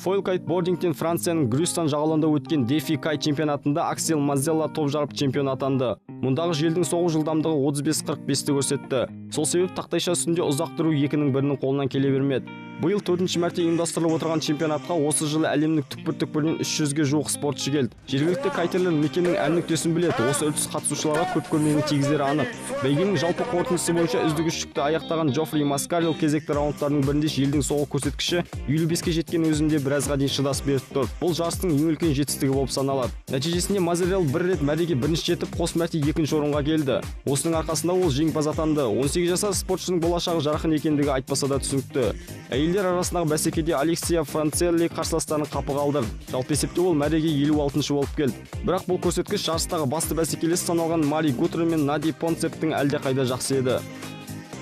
Foil кайтбордингтен Францияның Грюстан жағалауында өткен Дефи кайт чемпионатында Аксель Мазелла топ жарып чемпион атанды. Мұндағы желдің соғу жылдамдығы 35-45-ті көрсетті. Сол себеп тақтайша үстінде ұзақ тұру екінің бірінің қолынан келе бермеді. Биыл 4-ші мәрте ұйымдастырылып отырған чемпионатқа осы жылы әлемнің түкпір-түкпірінен 300-ге жуық спортшы келді. Жергілікті кайтерлер мекеннің әр нүктесін біледі. Осы үрдіс қатысушыларға көп көрмені тигізері анық. Бәйгенің жалпы қорытындысы бойынша үздік үштікті аяқтаған Джоффри Маскарел кезекті раундтардың бірінде желдің соғу көрсеткіші 55-ке жеткен өзінде біразға дейін шыдас беріп тұр. Бұл жарыстың ең үлкен жетістігі болып саналады. Нәтижесінде Мазерел бір рет мәреге бірінші жетіп, қос мәрте екінші орынға келді. Осының арқасында ол жеңімпаз атанды. 18 жасар спортшының болашағы жарқын екендігі айтпаса да түсінікті. Әйелдер арасындағы бәсекеде Алексия Францелли қарсыластарын қапы қалдырды. Жалпы есепте ол мәреге 56-шы болып келді. Бірақ бұл көрсеткіш жарыстағы басты бәсекелес саналған Мари Гутер мен Нади Понцептің әлде қайда жақсы еді.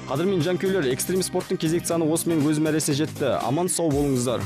Қадірмен жанкүйерлер, экстрим спорттың кезекті саны осымен өз мәресіне жетті. Аман сау болыңыздар.